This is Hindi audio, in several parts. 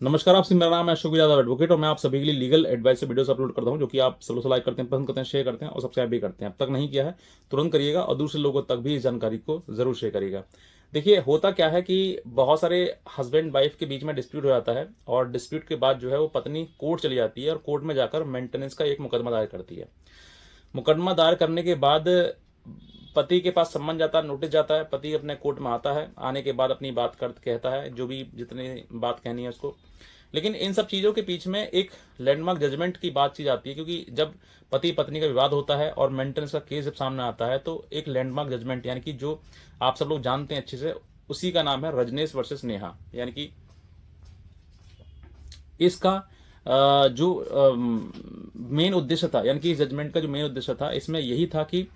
नमस्कार, आपसे मेरा नाम है अशोक यादव एडवोकेट और मैं आप सभी के लिए लीगल एडवाइस से वीडियोस अपलोड करता हूं जो कि आप सब लोग लाइक करते हैं, पसंद करते हैं, शेयर करते हैं और सब्सक्राइब भी करते हैं। अब तक नहीं किया है तुरंत करिएगा और दूसरे लोगों तक भी इस जानकारी को जरूर शेयर करिएगा। देखिए, होता क्या है कि बहुत सारे हस्बैंड वाइफ के बीच में डिस्प्यूट हो जाता है और डिस्प्यूट के बाद जो है वो पत्नी कोर्ट चली जाती है और कोर्ट में जाकर मेंटेनेंस का एक मुकदमा दायर करती है। मुकदमा दायर करने के बाद पति के पास सम्मन जाता है, नोटिस जाता है, पति अपने कोर्ट में आता है, आने के बाद अपनी बात कर कहता है, जो भी जितनी बात कहनी है उसको। लेकिन इन सब चीज़ों के बीच में एक लैंडमार्क जजमेंट की बात चीज आती है, क्योंकि जब पति पत्नी का विवाद होता है और मेंटेनेंस का केस जब सामने आता है तो एक लैंडमार्क जजमेंट, यानी कि जो आप सब लोग जानते हैं अच्छे से, उसी का नाम है रजनीश वर्सेस नेहा। यानी कि इसका जो मेन उद्देश्य था, यानी कि इस जजमेंट का जो मेन उद्देश्य था इसमें यही था कि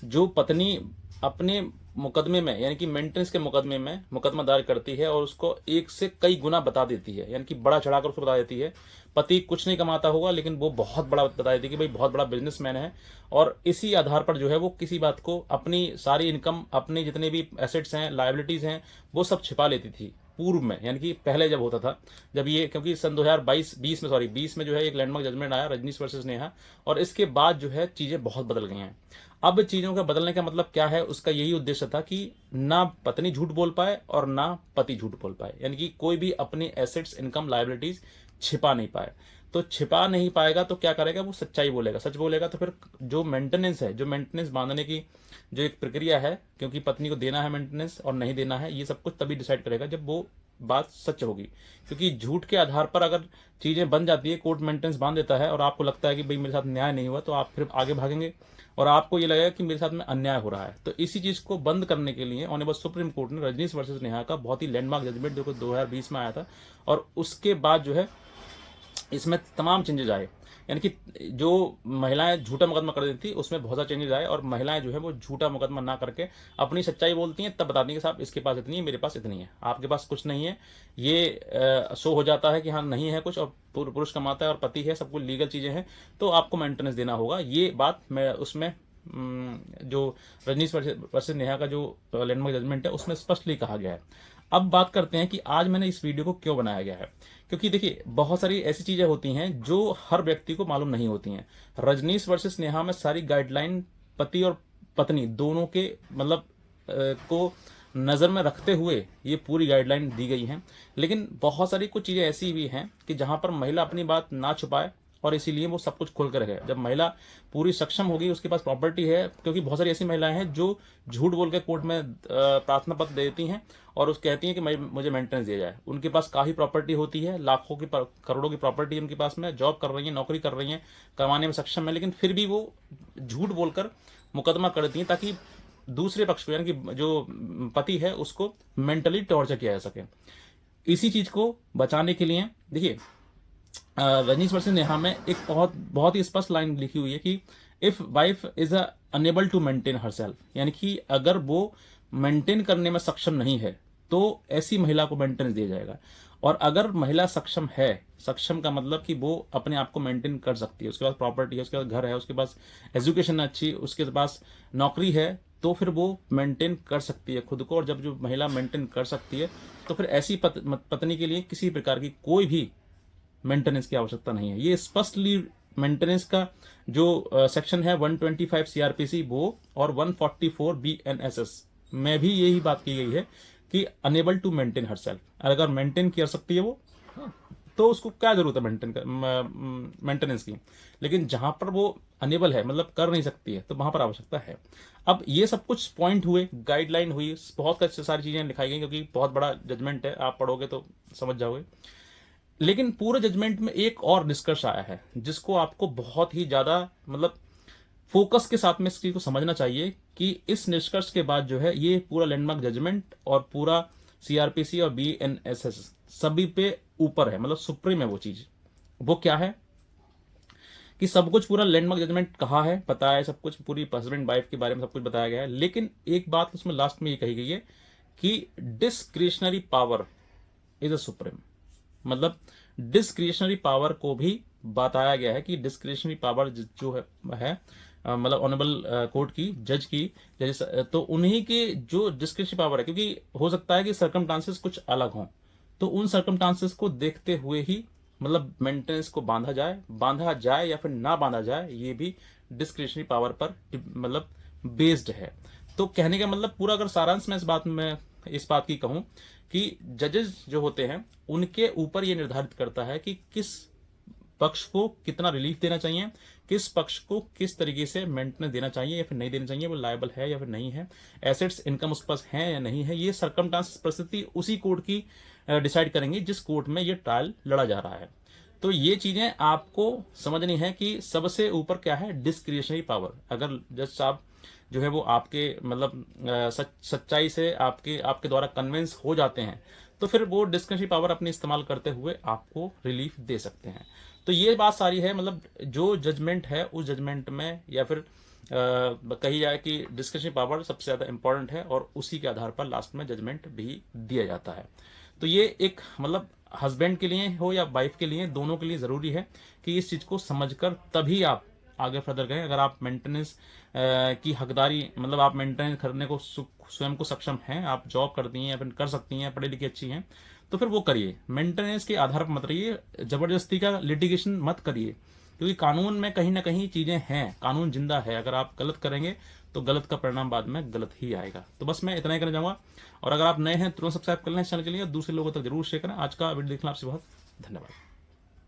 जो पत्नी अपने मुकदमे में, यानी कि मेंटेनेंस के मुकदमे में मुकदमा दायर करती है और उसको एक से कई गुना बता देती है, यानी कि बड़ा चढ़ाकर उसको बता देती है। पति कुछ नहीं कमाता होगा लेकिन वो बहुत बड़ा बता देती है कि भाई बहुत बड़ा बिजनेसमैन है, और इसी आधार पर जो है वो किसी बात को, अपनी सारी इनकम, अपनी जितने भी एसेट्स हैं, लायबिलिटीज हैं, वो सब छिपा लेती थी पूर्व में, यानी कि पहले जब होता था, जब ये, क्योंकि सन 2020 में जो है एक लैंडमार्क जजमेंट आया रजनीश वर्सेस नेहा, और इसके बाद जो है चीजें बहुत बदल गई हैं। अब चीजों का बदलने का मतलब क्या है, उसका यही उद्देश्य था कि ना पत्नी झूठ बोल पाए और ना पति झूठ बोल पाए, यानी कि कोई भी अपनी एसेट्स, इनकम, लायबिलिटीज छिपा नहीं पाए। तो छिपा नहीं पाएगा तो क्या करेगा, वो सच्चाई बोलेगा, सच बोलेगा तो फिर जो मेंटेनेंस है, जो मेंटेनेंस बांधने की जो एक प्रक्रिया है, क्योंकि पत्नी को देना है मेंटेनेंस और नहीं देना है, ये सब कुछ तभी डिसाइड करेगा जब वो बात सच होगी। क्योंकि झूठ के आधार पर अगर चीजें बन जाती है, कोर्ट मेंटेनेंस बांध देता है और आपको लगता है कि भाई मेरे साथ न्याय नहीं हुआ, तो आप फिर आगे भागेंगे और आपको ये लगेगा कि मेरे साथ में अन्याय हो रहा है। तो इसी चीज को बंद करने के लिए ऑनरेबल सुप्रीम कोर्ट ने रजनीश वर्सेस नेहा का बहुत ही लैंडमार्क जजमेंट जो कि 2020 में आया था, और उसके बाद जो है इसमें तमाम चेंजेस आए। यानी कि जो महिलाएं झूठा मुकदमा कर देती थी उसमें बहुत सारे चेंजेस आए, और महिलाएं जो है वो झूठा मुकदमा ना करके अपनी सच्चाई बोलती हैं, तब बताती हैं कि साहब इसके पास इतनी है, मेरे पास इतनी है, आपके पास कुछ नहीं है। ये शो हो जाता है कि हाँ नहीं है कुछ, और पुरुष कमाता है और पति है, सब कुछ लीगल चीजें हैं, तो आपको मेंटेनेंस देना होगा। ये बात मैं उसमें जो रजनीश वर्सेस नेहा का जो लैंडमार्क जजमेंट है उसमें स्पष्टली कहा गया है। अब बात करते हैं कि आज मैंने इस वीडियो को क्यों बनाया गया है। क्योंकि देखिए, बहुत सारी ऐसी चीजें होती हैं जो हर व्यक्ति को मालूम नहीं होती हैं। रजनीश वर्सेस नेहा में सारी गाइडलाइन पति और पत्नी दोनों के मतलब को नजर में रखते हुए ये पूरी गाइडलाइन दी गई हैं। लेकिन बहुत सारी कुछ चीजें ऐसी भी हैं कि जहां पर महिला अपनी बात ना छुपाए, और इसीलिए वो सब कुछ खोल कर रखे। जब महिला पूरी सक्षम होगी, उसके पास प्रॉपर्टी है, क्योंकि बहुत सारी ऐसी महिलाएं हैं जो झूठ बोल के कोर्ट में प्रार्थना पत्र देती हैं और उस कहती हैं कि मुझे मेंटेनेंस दिया जाए। उनके पास काफी प्रॉपर्टी होती है, लाखों की करोड़ों की प्रॉपर्टी उनके पास में, जॉब कर रही है, नौकरी कर रही है, कमाने में सक्षम है, लेकिन फिर भी वो झूठ बोलकर मुकदमा करती हैं ताकि दूसरे पक्ष को, यानी कि जो पति है, उसको मेंटली टॉर्चर किया जा सके। इसी चीज को बचाने के लिए देखिए, रजनीश वर्सेस नेहा में एक बहुत बहुत ही स्पष्ट लाइन लिखी हुई है कि if wife is unable to maintain herself, यानी कि अगर वो मेंटेन करने में सक्षम नहीं है तो ऐसी महिला को मेंटेनेंस दिया जाएगा। और अगर महिला सक्षम है, सक्षम का मतलब कि वो अपने आप को मेंटेन कर सकती है, उसके पास प्रॉपर्टी है, उसके पास घर है, उसके पास एजुकेशन है अच्छी, उसके पास नौकरी है, तो फिर वो मेंटेन कर सकती है खुद को। और जब जो महिला मेंटेन कर सकती है तो फिर ऐसी पत्नी के लिए किसी प्रकार की कोई भी मेंटेनेंस की आवश्यकता नहीं है। ये स्पष्टली मेंटेनेंस का जो सेक्शन है 125 सीआरपीसी वो और 144 बीएनएसएस में भी यही बात की गई है कि अनेबल टू मेंटेन हरसेल्फ। अगर मेंटेन कर सकती है वो, तो उसको क्या जरूरत है मेंटेनेंस की। लेकिन जहां पर वो अनेबल है, मतलब कर नहीं सकती है, तो वहां पर आवश्यकता है। अब ये सब कुछ पॉइंट हुए, गाइडलाइन हुई, बहुत सारी चीजें लिखाई गई, क्योंकि बहुत बड़ा जजमेंट है, आप पढ़ोगे तो समझ जाओगे। लेकिन पूरे जजमेंट में एक और निष्कर्ष आया है जिसको आपको बहुत ही ज्यादा मतलब फोकस के साथ में इस चीज को समझना चाहिए कि इस निष्कर्ष के बाद जो है ये पूरा लैंडमार्क जजमेंट और पूरा सीआरपीसी और बीएनएसएस सभी पे ऊपर है, मतलब सुप्रीम है वो चीज। वो क्या है कि सब कुछ पूरा लैंडमार्क जजमेंट कहा है, बताया है, सब कुछ पूरी हस्बैंड वाइफ के बारे में सब कुछ बताया गया है। लेकिन एक बात उसमें लास्ट में ये कही गई है कि discretionary power is a supreme, मतलब डिस्क्रिशनरी पावर को भी बताया गया है कि डिस्क्रिशनरी पावर जो है मतलब ऑनरेबल कोर्ट की जज की जज, तो उन्हीं के जो डिस्क्रिशनरी पावर है, क्योंकि हो सकता है कि सर्कमस्टांसेस कुछ अलग हों, तो उन सर्कमस्टांसेस को देखते हुए ही मतलब मेंटेनेंस को बांधा जाए या फिर ना बांधा जाए, ये भी डिस्क्रिशनरी पावर पर मतलब बेस्ड है। तो कहने का मतलब पूरा अगर सारांश में इस बात की कहूं कि जजेस जो होते हैं उनके ऊपर ये निर्धारित करता है कि किस पक्ष को कितना रिलीफ देना चाहिए, किस पक्ष को किस तरीके से मेंटेनेंस देना चाहिए या फिर नहीं देना चाहिए, वो लायबल है या फिर नहीं है, एसेट्स इनकम उस पास है या नहीं है, ये सर्कमस्टांस परिस्थिति उसी कोर्ट की डिसाइड करेंगे जिस कोर्ट में ये ट्रायल लड़ा जा रहा है। तो ये चीजें आपको समझनी है कि सबसे ऊपर क्या है, डिस्क्रिशनरी पावर। अगर जज साहब जो है वो आपके मतलब सच्चाई से आपके द्वारा कन्विंस हो जाते हैं, तो फिर वो डिस्क्रिशनरी पावर अपनी इस्तेमाल करते हुए आपको रिलीफ दे सकते हैं। तो ये बात सारी है, मतलब जो जजमेंट है उस जजमेंट में या फिर कही जाए कि डिस्क्रिशनरी पावर सबसे ज्यादा इंपॉर्टेंट है और उसी के आधार पर लास्ट में जजमेंट भी दिया जाता है। तो ये एक मतलब हस्बैंड के लिए हो या वाइफ के लिए, दोनों के लिए जरूरी है कि इस चीज को समझकर तभी आप आगे फर्दर गए। अगर आप मेंटेनेंस की हकदारी मतलब आप मेंटेनेंस करने को स्वयं को सक्षम हैं, आप जॉब करती हैं या फिर कर सकती हैं, पढ़ी लिखी अच्छी हैं, तो फिर वो करिए। मेंटेनेंस के आधार पर मत रहिए, जबरदस्ती का लिटिगेशन मत करिए, क्योंकि कानून में कहीं ना कहीं चीजें हैं, कानून जिंदा है। अगर आप गलत करेंगे तो गलत का परिणाम बाद में गलत ही आएगा। तो बस मैं इतना ही करना चाहूंगा, और अगर आप नए हैं तुरंत सब्सक्राइब कर लें चैनल के लिए और दूसरे लोगों तक जरूर शेयर करें। आज का वीडियो देखना आपसे बहुत धन्यवाद।